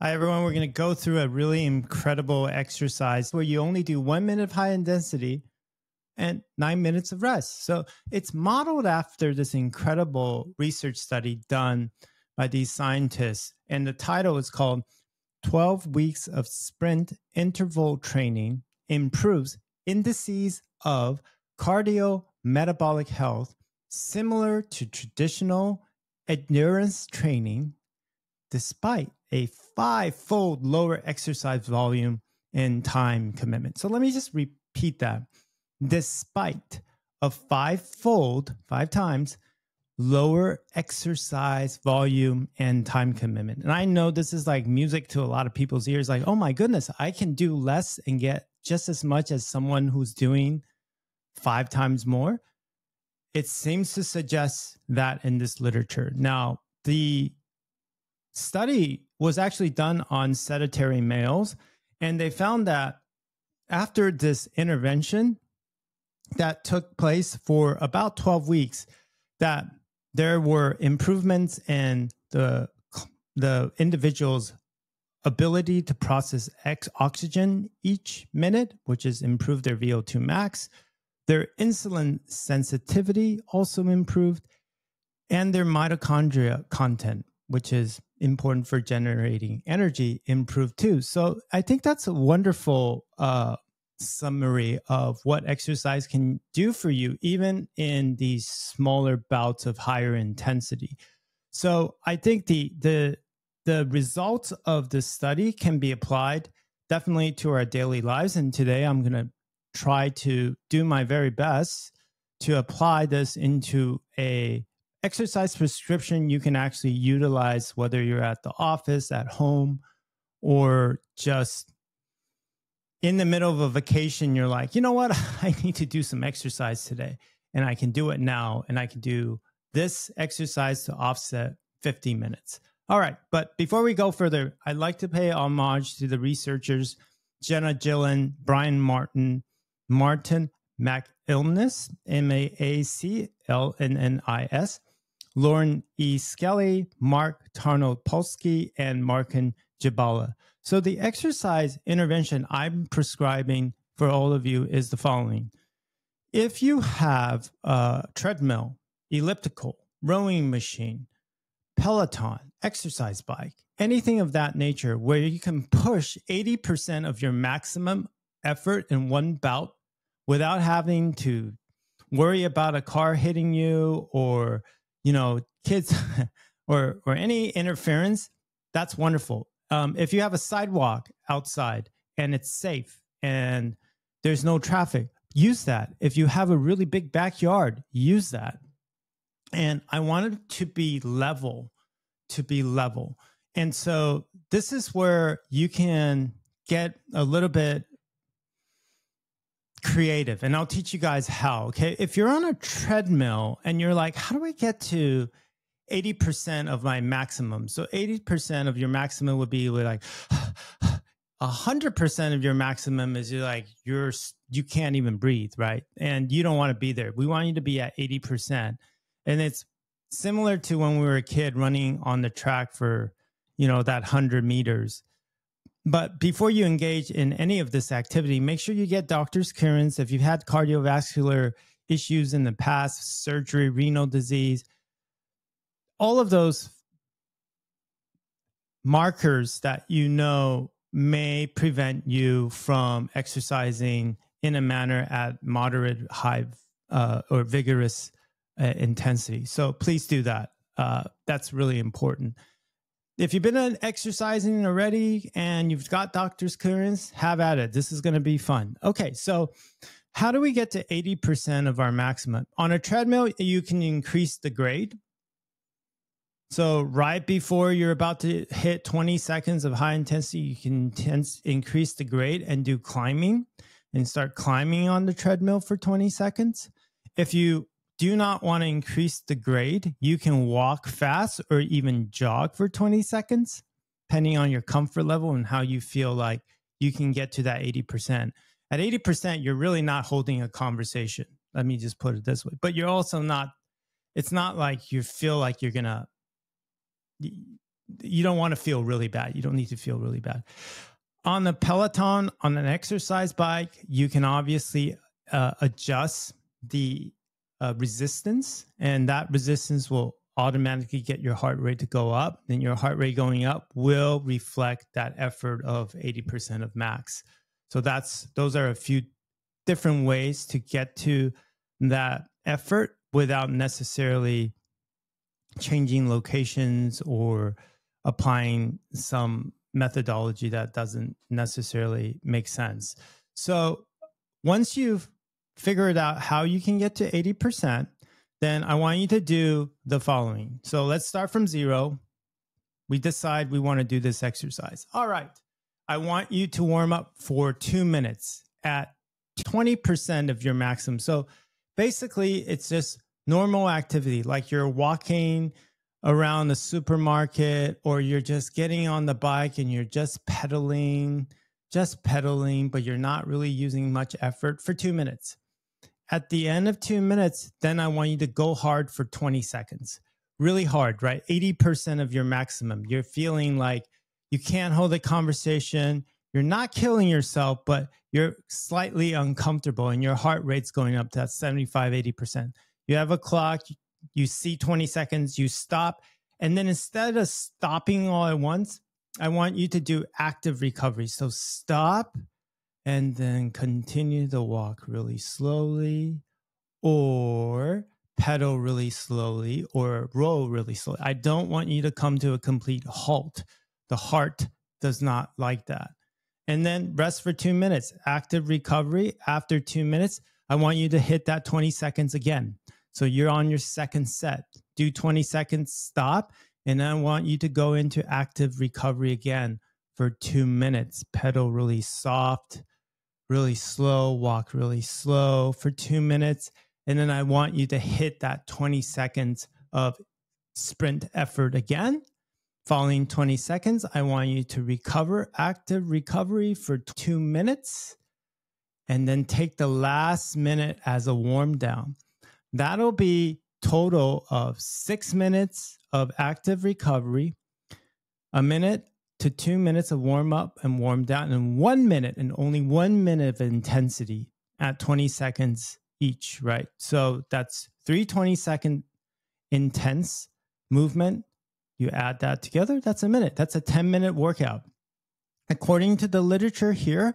Hi, everyone. We're going to go through a really incredible exercise where you only do 1 minute of high intensity and 9 minutes of rest. So it's modeled after this incredible research study done by these scientists. And the title is called 12 Weeks of Sprint Interval Training Improves Indices of Cardiometabolic Health Similar to Traditional Endurance Training despite a 5-fold lower exercise volume and time commitment. So let me just repeat that. Despite a 5 times lower exercise volume and time commitment. And I know this is like music to a lot of people's ears, like, oh my goodness, I can do less and get just as much as someone who's doing 5 times more. It seems to suggest that in this literature. Now, the study was actually done on sedentary males, and they found that after this intervention that took place for about 12 weeks, that there were improvements in the individual's ability to process oxygen each minute, which has improved their VO2 max. Their insulin sensitivity also improved, and their mitochondria content, which is important for generating energy, improved too. So I think that's a wonderful summary of what exercise can do for you, even in these smaller bouts of higher intensity. So I think the results of the study can be applied definitely to our daily lives. And today I'm going to try to do my very best to apply this into a exercise prescription you can actually utilize, whether you're at the office, at home, or just in the middle of a vacation. You're like, you know what? I need to do some exercise today, and I can do it now, and I can do this exercise to offset 50 minutes. All right. But before we go further, I'd like to pay homage to the researchers, Jenna Gillen, Brian Martin McIlnis, MAACLNNIS, Lauren E. Skelly, Mark Tarnopolsky, and Markin Jabala. So the exercise intervention I'm prescribing for all of you is the following. If you have a treadmill, elliptical, rowing machine, Peloton, exercise bike, anything of that nature where you can push 80% of your maximum effort in one bout without having to worry about a car hitting you or, you know, kids or any interference, that's wonderful. If you have a sidewalk outside and it's safe and there's no traffic, use that. If you have a really big backyard, use that. And I wanted to be level. And so this is where you can get a little bit creative, and I'll teach you guys how. Okay, if you're on a treadmill and you're like, how do I get to 80% of my maximum? So 80% of your maximum would be like 100% of your maximum is you can't even breathe, right? And you don't want to be there. We want you to be at 80%. And it's similar to when we were a kid running on the track for, that 100 meters. But before you engage in any of this activity, make sure you get doctor's clearance. If you've had cardiovascular issues in the past, surgery, renal disease, all of those markers that may prevent you from exercising in a manner at moderate, high, or vigorous intensity. So please do that. That's really important. If you've been exercising already and you've got doctor's clearance, have at it. This is going to be fun. Okay, so how do we get to 80% of our maximum? On a treadmill, you can increase the grade. So right before you're about to hit 20 seconds of high intensity, you can increase the grade and do climbing and start climbing on the treadmill for 20 seconds. If you do not want to increase the grade, you can walk fast or even jog for 20 seconds, depending on your comfort level and how you feel like you can get to that 80%. At 80%, you're really not holding a conversation. Let me just put it this way. But you're also not, it's not like you feel like you're going to you don't want to feel really bad. You don't need to feel really bad. On the Peloton, on an exercise bike, you can obviously adjust the resistance, and that resistance will automatically get your heart rate to go up. Then your heart rate going up will reflect that effort of 80% of max. So those are a few different ways to get to that effort without necessarily changing locations or applying some methodology that doesn't necessarily make sense. So once you've figured out how you can get to 80%, then I want you to do the following. So let's start from 0. We decide we want to do this exercise. All right. I want you to warm up for 2 minutes at 20% of your maximum. So basically, it's just normal activity, like you're walking around the supermarket, or you're just getting on the bike and you're just pedaling, but you're not really using much effort for 2 minutes. At the end of 2 minutes, then I want you to go hard for 20 seconds. Really hard, right? 80% of your maximum. You're feeling like you can't hold a conversation. You're not killing yourself, but you're slightly uncomfortable and your heart rate's going up to that 75, 80%. You have a clock, you see 20 seconds, you stop. And then instead of stopping all at once, I want you to do active recovery. So stop and then continue to walk really slowly, or pedal really slowly, or roll really slowly. I don't want you to come to a complete halt. The heart does not like that. And then rest for 2 minutes. Active recovery. After 2 minutes, I want you to hit that 20 seconds again. So you're on your second set. Do 20 seconds, stop. And then I want you to go into active recovery again for 2 minutes. Pedal really soft, really slow, walk really slow for 2 minutes. And then I want you to hit that 20 seconds of sprint effort again. Following 20 seconds, I want you to recover, active recovery for 2 minutes, and then take the last minute as a warm down. That'll be total of 6 minutes of active recovery, 1 minute to 2 minutes of warm up and warm down, and 1 minute, and only 1 minute of intensity at 20 seconds each, right? So that's 3 20-second intense movement. You add that together, that's a minute. That's a 10-minute workout. According to the literature here,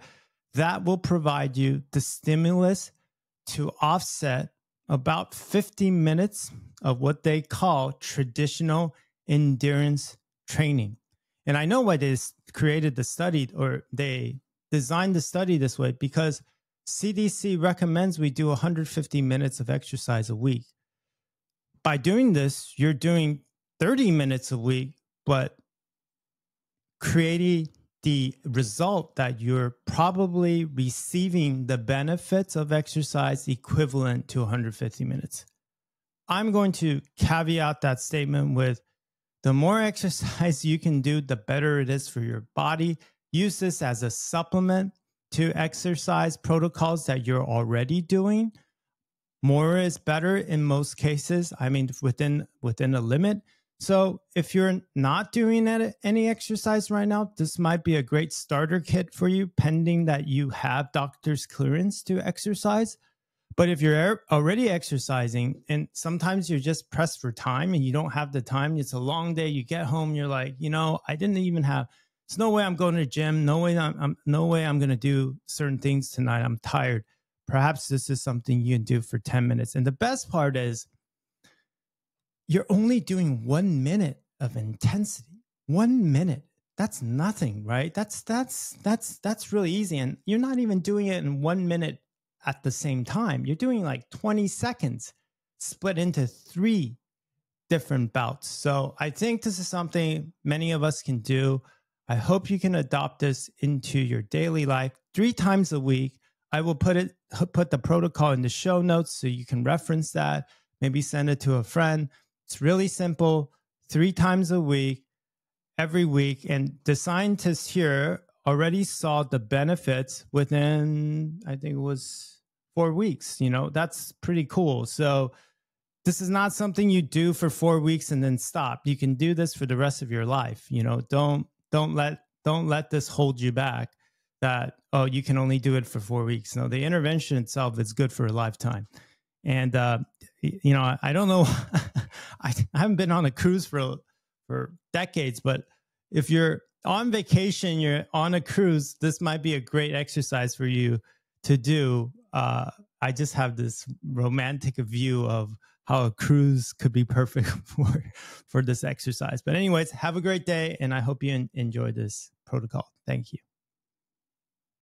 that will provide you the stimulus to offset about 50 minutes of what they call traditional endurance training. And I know why they created the study, or they designed the study this way, because CDC recommends we do 150 minutes of exercise a week. By doing this, you're doing 30 minutes a week, but creating the result that you're probably receiving the benefits of exercise equivalent to 150 minutes. I'm going to caveat that statement with, the more exercise you can do, the better it is for your body. Use this as a supplement to exercise protocols that you're already doing. More is better in most cases. I mean, within a limit. So if you're not doing any exercise right now, this might be a great starter kit for you, pending that you have doctor's clearance to exercise. But if you're already exercising, and sometimes you're just pressed for time and you don't have the time, it's a long day, you get home, you're like, I didn't even have, there's no way I'm going to the gym, no way I'm going to do certain things tonight, I'm tired. Perhaps this is something you can do for 10 minutes. And the best part is, you're only doing 1 minute of intensity. 1 minute. That's nothing, right? That's really easy. And you're not even doing it in 1 minute at the same time. You're doing like 20 seconds split into 3 different bouts. So I think this is something many of us can do. I hope you can adopt this into your daily life 3 times a week. I will put the protocol in the show notes so you can reference that. Maybe send it to a friend. It's really simple, 3 times a week, every week. And the scientists here already saw the benefits within, I think it was 4 weeks. That's pretty cool. So this is not something you do for 4 weeks and then stop. You can do this for the rest of your life. You know, don't let this hold you back that, oh, you can only do it for 4 weeks. No, the intervention itself is good for a lifetime. And, you know, I don't know, I haven't been on a cruise for decades, but if you're on vacation, you're on a cruise, this might be a great exercise for you to do. I just have this romantic view of how a cruise could be perfect for this exercise. But anyways, have a great day, and I hope you enjoy this protocol. Thank you.